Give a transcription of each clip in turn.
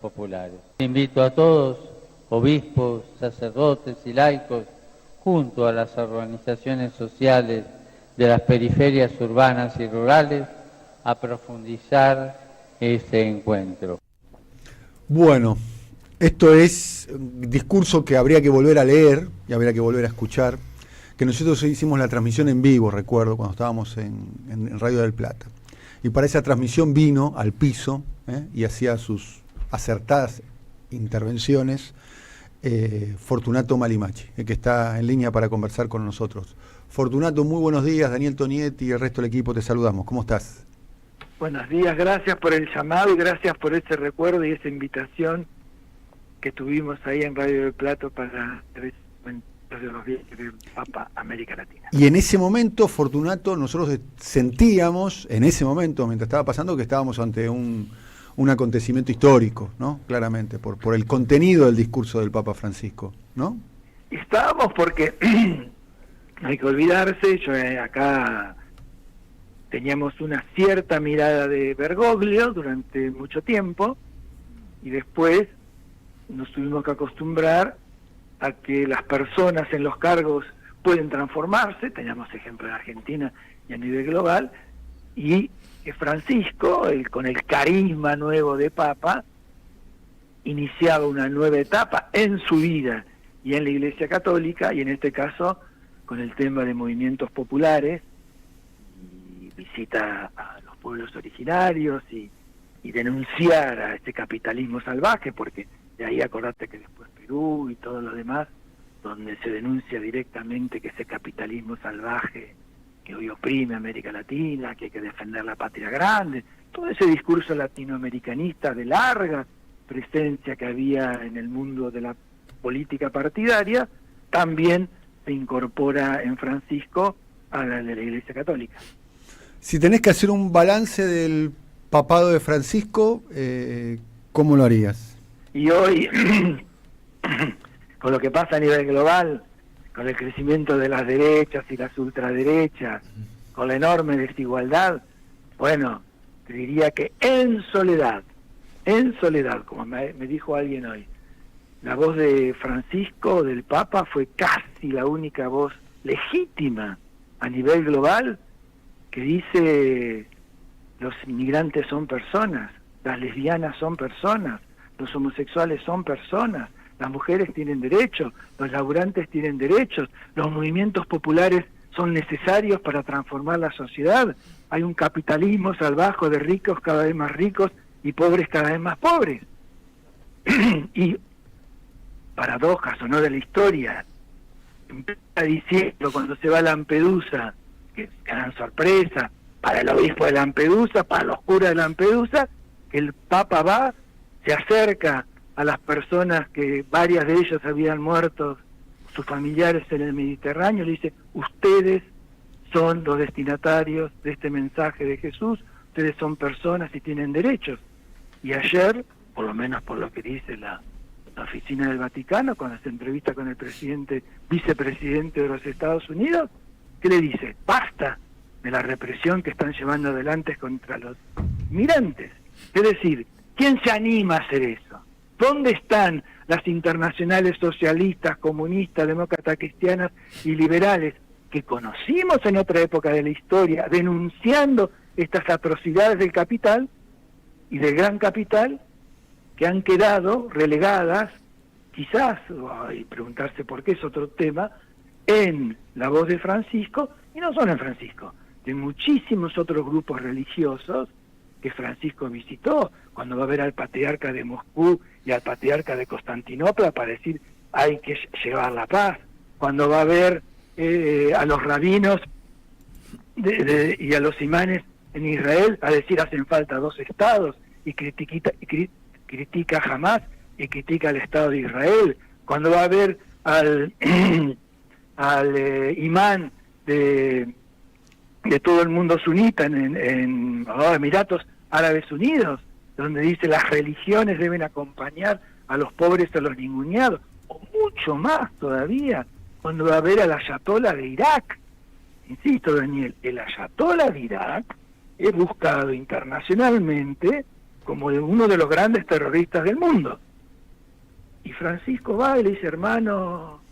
populares. Invito a todos, obispos, sacerdotes y laicos, junto a las organizaciones sociales de las periferias urbanas y rurales, a profundizar este encuentro. Bueno, esto es un discurso que habría que volver a leer y habría que volver a escuchar, que nosotros hicimos la transmisión en vivo, recuerdo, cuando estábamos en Radio del Plata. Y para esa transmisión vino al piso y hacía sus acertadas intervenciones Fortunato Malimachi, que está en línea para conversar con nosotros. Fortunato, muy buenos días. Daniel Tonietti y el resto del equipo te saludamos. ¿Cómo estás? Buenos días, gracias por el llamado y gracias por ese recuerdo y esa invitación que tuvimos ahí en Radio del Plata para de los días del Papa América Latina. Y en ese momento, Fortunato, nosotros sentíamos, en ese momento, mientras estaba pasando, que estábamos ante un acontecimiento histórico, ¿no? Claramente, por el contenido del discurso del Papa Francisco, ¿no? Estábamos porque, no hay que olvidarse, yo acá teníamos una cierta mirada de Bergoglio durante mucho tiempo, y después nos tuvimos que acostumbrar a que las personas en los cargos pueden transformarse. Teníamos ejemplo en Argentina y a nivel global, y Francisco, con el carisma nuevo de Papa, iniciaba una nueva etapa en su vida y en la Iglesia Católica, y en este caso con el tema de movimientos populares, y visita a los pueblos originarios y denunciar a este capitalismo salvaje, porque de ahí acordate que después Perú y todo lo demás, donde se denuncia directamente que ese capitalismo salvaje que hoy oprime a América Latina, que hay que defender la patria grande, todo ese discurso latinoamericanista de larga presencia que había en el mundo de la política partidaria, también se incorpora en Francisco a la de la Iglesia Católica. Si tenés que hacer un balance del papado de Francisco, ¿cómo lo harías? Y hoy, con lo que pasa a nivel global, con el crecimiento de las derechas y las ultraderechas, con la enorme desigualdad, bueno, te diría que en soledad, como me dijo alguien hoy, la voz de Francisco, del Papa, fue casi la única voz legítima a nivel global que dice: los inmigrantes son personas, las lesbianas son personas, los homosexuales son personas, las mujeres tienen derechos, los laburantes tienen derechos, los movimientos populares son necesarios para transformar la sociedad. Hay un capitalismo salvaje de ricos cada vez más ricos y pobres cada vez más pobres. Y paradojas o no de la historia, empieza diciendo cuando se va a Lampedusa, que gran sorpresa para el obispo de Lampedusa, para los curas de Lampedusa, que el Papa va, se acerca a las personas que varias de ellas habían muerto, sus familiares en el Mediterráneo, le dice: ustedes son los destinatarios de este mensaje de Jesús, ustedes son personas y tienen derechos. Y ayer, por lo menos por lo que dice la oficina del Vaticano, cuando se entrevista con el vicepresidente de los Estados Unidos, ¿qué le dice? Basta de la represión que están llevando adelante contra los migrantes. Es decir, ¿quién se anima a hacer eso? ¿Dónde están las internacionales socialistas, comunistas, demócratas, cristianas y liberales que conocimos en otra época de la historia, denunciando estas atrocidades del capital y del gran capital, que han quedado relegadas, quizás, y preguntarse por qué es otro tema, en la voz de Francisco, y no solo en Francisco, de muchísimos otros grupos religiosos que Francisco visitó, cuando va a ver al patriarca de Moscú y al patriarca de Constantinopla para decir: hay que llevar la paz, cuando va a ver a los rabinos y a los imanes en Israel a decir: hacen falta dos estados, y critica a Hamás y critica al Estado de Israel, cuando va a ver al imán de todo el mundo sunita en Emiratos Árabes Unidos, donde dice: las religiones deben acompañar a los pobres, a los ninguneados, o mucho más todavía, cuando va a ver al ayatolá de Irak. Insisto, Daniel, el ayatolá de Irak es buscado internacionalmente como uno de los grandes terroristas del mundo. Y Francisco va y le dice, hermano,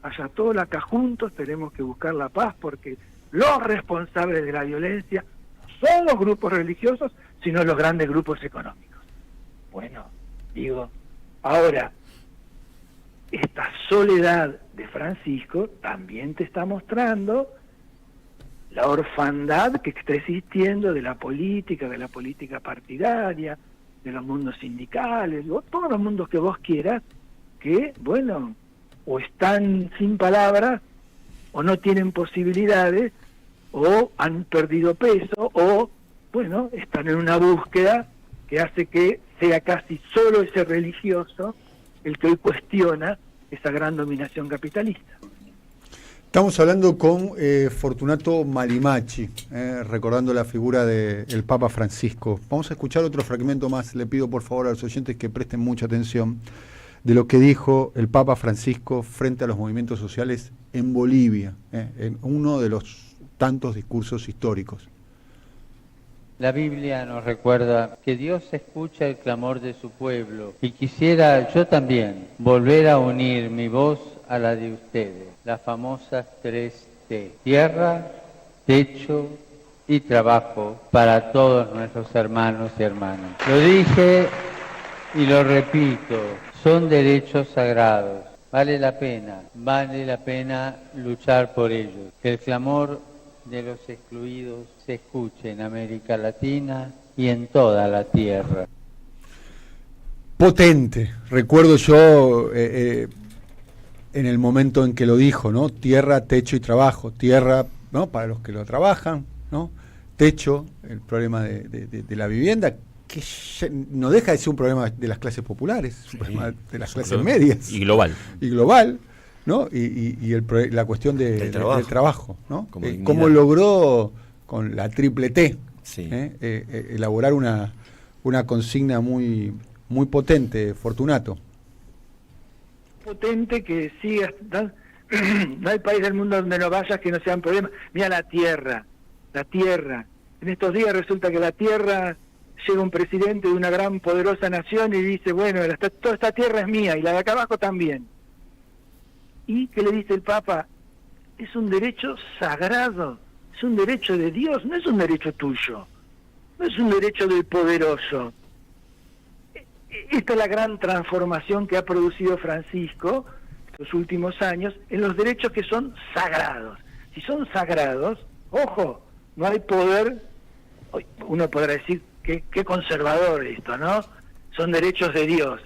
Ayatollah, juntos tenemos que buscar la paz, porque los responsables de la violencia no son los grupos religiosos, sino los grandes grupos económicos. Bueno, digo, ahora, esta soledad de Francisco también te está mostrando la orfandad que está existiendo de la política partidaria, de los mundos sindicales, o todos los mundos que vos quieras, que, bueno, o están sin palabras, o no tienen posibilidades, o han perdido peso, o, bueno, están en una búsqueda que hace que sea casi solo ese religioso el que hoy cuestiona esa gran dominación capitalista. Estamos hablando con Fortunato Malimacchi, recordando la figura del Papa Francisco. Vamos a escuchar otro fragmento más. Le pido por favor a los oyentes que presten mucha atención de lo que dijo el Papa Francisco frente a los movimientos sociales en Bolivia, en uno de los tantos discursos históricos. La Biblia nos recuerda que Dios escucha el clamor de su pueblo y quisiera yo también volver a unir mi voz a la de ustedes, las famosas 3T: tierra, techo y trabajo para todos nuestros hermanos y hermanas. Lo dije y lo repito, son derechos sagrados. Vale la pena luchar por ellos. Que el clamor de los excluidos se escuche en América Latina y en toda la tierra. Potente, recuerdo yo en el momento en que lo dijo, ¿no? Tierra, techo y trabajo. Tierra, ¿no?, para los que lo trabajan, ¿no? Techo, el problema de la vivienda, que no deja de ser un problema de las clases populares, un problema de las clases medias. Y global. Y global, ¿no? Y la cuestión del trabajo, ¿no? Cómo logró con la triple T, sí, elaborar una consigna muy potente, Fortunato. Potente que siga, no hay país del mundo donde no vayas que no sea un problema. Mira la tierra. En estos días resulta que la tierra, llega un presidente de una gran poderosa nación y dice, bueno, toda esta tierra es mía y la de acá abajo también. ¿Y qué le dice el Papa? Es un derecho sagrado, es un derecho de Dios, no es un derecho tuyo, no es un derecho del poderoso. Esta es la gran transformación que ha producido Francisco estos últimos años en los derechos que son sagrados. Si son sagrados, ojo, no hay poder, uno podrá decir qué conservador esto, ¿no? Son derechos de Dios.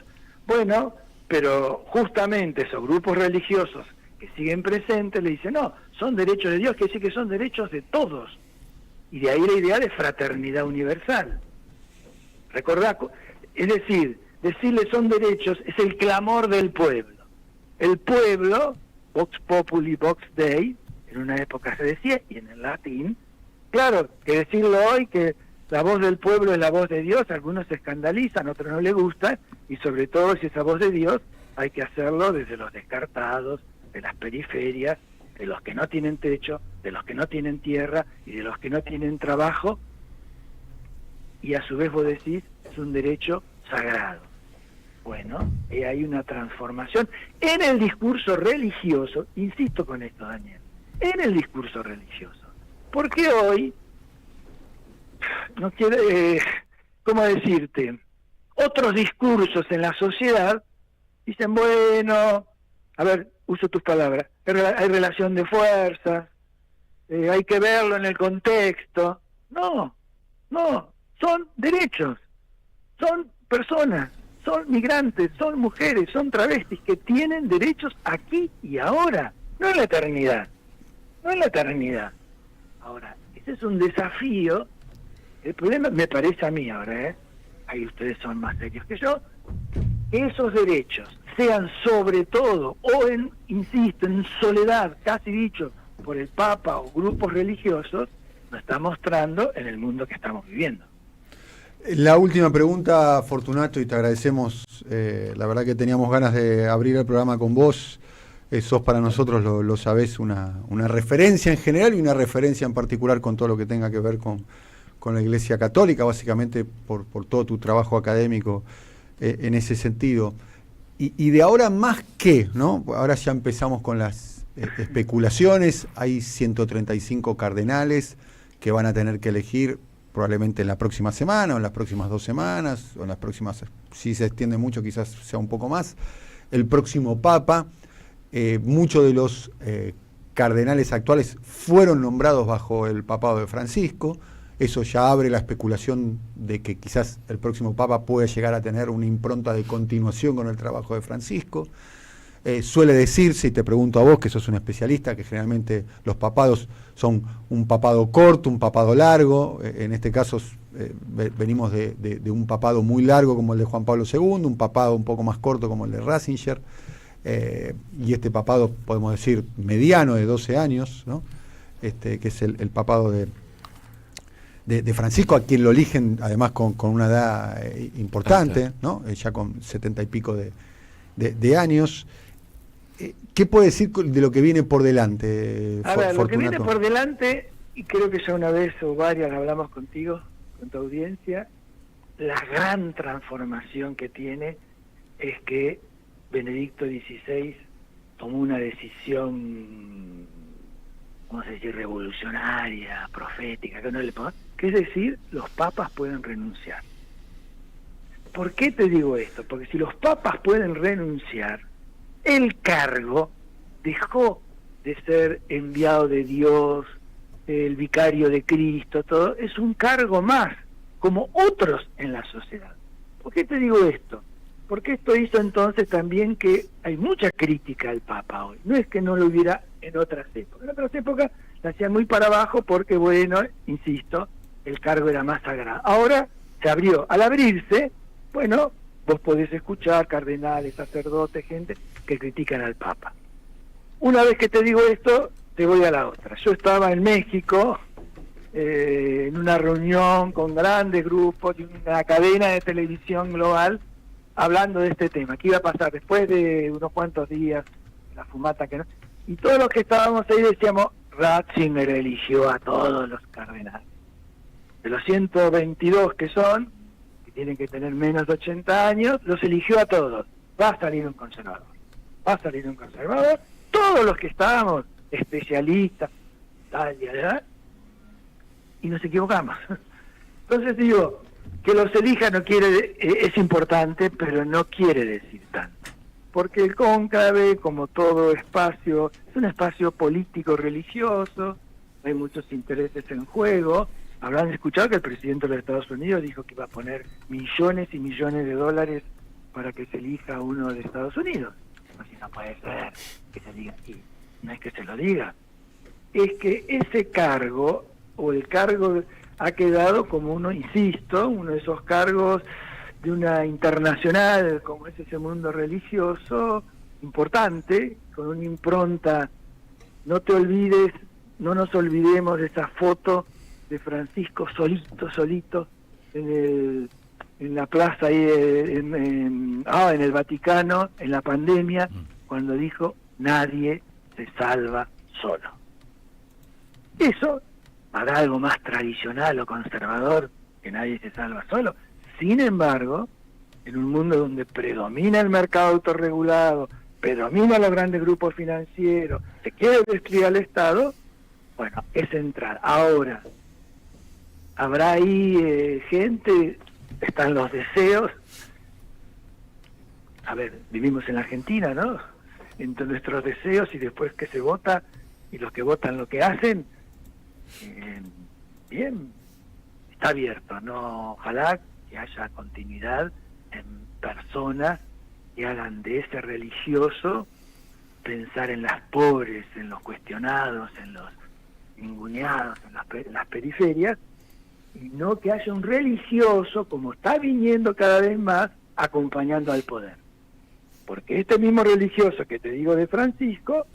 Bueno, pero justamente esos grupos religiosos que siguen presentes le dicen, no, son derechos de Dios, que decir que son derechos de todos. Y de ahí la idea de fraternidad universal. Recordá, es decir, decirle son derechos es el clamor del pueblo. El pueblo, Vox Populi, Vox Dei, en una época se decía, y en el latín, claro, que decirlo hoy que la voz del pueblo es la voz de Dios, algunos se escandalizan, otros no les gusta, y sobre todo si esa voz de Dios hay que hacerlo desde los descartados, de las periferias, de los que no tienen techo, de los que no tienen tierra y de los que no tienen trabajo, y a su vez vos decís, es un derecho sagrado. Bueno, hay una transformación en el discurso religioso, insisto con esto, Daniel, en el discurso religioso, porque hoy, no quiere, ¿cómo decirte? Otros discursos en la sociedad dicen, bueno, a ver, uso tus palabras, hay relación de fuerzas, hay que verlo en el contexto. No, son derechos, son personas, son migrantes, son mujeres, son travestis que tienen derechos aquí y ahora, no en la eternidad, Ahora, ese es un desafío. El problema, me parece a mí ahora, ahí ustedes son más serios que yo, que esos derechos sean sobre todo, insisto, en soledad, casi dicho, por el Papa o grupos religiosos, nos está mostrando en el mundo que estamos viviendo. La última pregunta, Fortunato, y te agradecemos, la verdad que teníamos ganas de abrir el programa con vos. Sos para nosotros, lo sabés, una referencia en general y una referencia en particular con todo lo que tenga que ver con la Iglesia Católica, básicamente por todo tu trabajo académico en ese sentido. Y de ahora más que, ¿no? Ahora ya empezamos con las especulaciones, hay 135 cardenales que van a tener que elegir probablemente en la próxima semana, o en las próximas 2 semanas, o en las próximas, si se extiende mucho quizás sea un poco más, el próximo Papa. Muchos de los cardenales actuales fueron nombrados bajo el papado de Francisco. Eso ya abre la especulación de que quizás el próximo Papa pueda llegar a tener una impronta de continuación con el trabajo de Francisco. Suele decirse, y te pregunto a vos, que sos un especialista, que generalmente los papados son un papado corto, un papado largo. En este caso venimos de un papado muy largo como el de Juan Pablo II, un papado un poco más corto como el de Ratzinger, y este papado, podemos decir, mediano de 12 años, ¿no? Que es el papado de Francisco, a quien lo eligen además con una edad importante, ¿no? Ya con 70 y pico de años. ¿Qué puede decir de lo que viene por delante, A ver, Fortunato? lo que viene por delante, y creo que ya una vez o varias hablamos contigo, con tu audiencia, la gran transformación que tiene es que Benedicto XVI tomó una decisión, ¿cómo se dice?, revolucionaria, profética, que es decir, los papas pueden renunciar. ¿Por qué te digo esto? Porque si los papas pueden renunciar, el cargo dejó de ser enviado de Dios, el vicario de Cristo, todo, es un cargo más, como otros en la sociedad. ¿Por qué te digo esto? Porque esto hizo entonces también que hay mucha crítica al Papa hoy. No es que no lo hubiera en otras épocas. En otras épocas la hacían muy para abajo porque, bueno, insisto, el cargo era más sagrado. Ahora se abrió. Al abrirse, bueno, vos podés escuchar cardenales, sacerdotes, gente que critican al Papa. Una vez que te digo esto, te voy a la otra. Yo estaba en México, en una reunión con grandes grupos y una cadena de televisión global, hablando de este tema, qué iba a pasar después de unos cuantos días, la fumata que no... Y todos los que estábamos ahí decíamos, Ratzinger eligió a todos los cardenales. De los 122 que son, que tienen que tener menos de 80 años, los eligió a todos. Va a salir un conservador. Va a salir un conservador. Todos los que estábamos, especialistas, tal y allá, y nos equivocamos. Entonces digo, que los elija no quiere, es importante, pero no quiere decir tanto. Porque el cónclave, como todo espacio, es un espacio político-religioso, hay muchos intereses en juego. Habrán escuchado que el presidente de los Estados Unidos dijo que iba a poner millones y millones de dólares para que se elija uno de Estados Unidos. Así no puede ser que se diga así. No es que se lo diga. Es que ese cargo, o el cargo, ha quedado como uno, insisto, uno de esos cargos de una internacional, como es ese mundo religioso, importante, con una impronta. No te olvides, no nos olvidemos de esa foto de Francisco solito, en la plaza ahí, en el Vaticano, en la pandemia, cuando dijo, nadie se salva solo. Eso, para algo más tradicional o conservador, que nadie se salva solo. Sin embargo, en un mundo donde predomina el mercado autorregulado, predomina los grandes grupos financieros, se quiere destruir al Estado, bueno, es central. Ahora, habrá ahí gente, están los deseos. A ver, vivimos en la Argentina, ¿no? Entre nuestros deseos y después que se vota, y los que votan lo que hacen, bien, está abierto, ¿no? Ojalá que haya continuidad en personas que hagan de ese religioso pensar en las pobres, en los cuestionados, en los ninguneados, en las periferias, y no que haya un religioso, como está viniendo cada vez más, acompañando al poder. Porque este mismo religioso que te digo de Francisco,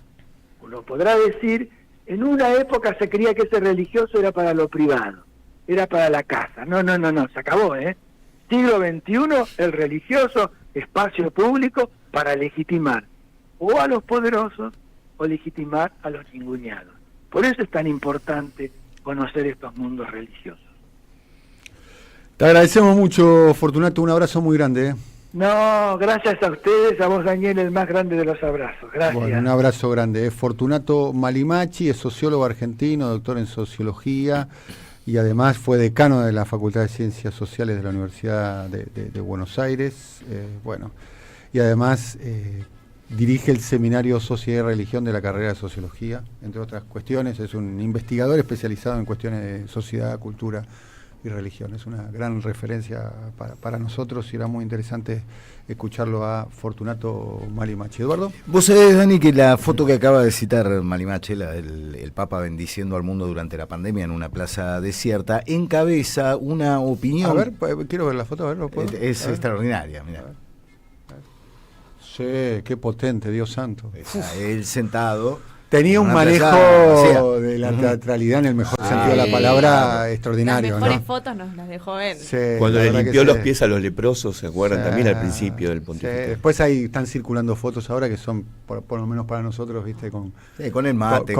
uno podrá decir, en una época se creía que ese religioso era para lo privado, era para la casa. No, se acabó, Siglo XXI, el religioso, espacio público para legitimar o a los poderosos o legitimar a los ninguneados. Por eso es tan importante conocer estos mundos religiosos. Te agradecemos mucho, Fortunato, un abrazo muy grande. No, gracias a ustedes, a vos, Daniel, el más grande de los abrazos. Gracias. Bueno, un abrazo grande. Fortunato Malimachi es sociólogo argentino, doctor en sociología y además fue decano de la Facultad de Ciencias Sociales de la Universidad de Buenos Aires. Y además dirige el seminario Sociedad y Religión de la carrera de Sociología, entre otras cuestiones. Es un investigador especializado en cuestiones de sociedad, cultura y religión. Es una gran referencia para nosotros y era muy interesante escucharlo a Fortunato Malimachi. Eduardo. Vos sabés, Dani, que la foto que acaba de citar Malimachi, el Papa bendiciendo al mundo durante la pandemia en una plaza desierta, encabeza una opinión. A ver, quiero ver la foto, a ver, ¿lo puedo? Es extraordinaria, mirá. Sí, qué potente, Dios santo. Él sentado. Tenía un manejo de la teatralidad en el mejor sentido de la palabra extraordinario. Las mejores ¿no? fotos nos las dejó él. Sí, cuando le limpió los pies a los leprosos, ¿se acuerdan? También al principio del pontificado. Después están circulando fotos ahora que son, por lo menos para nosotros, viste, con el mate.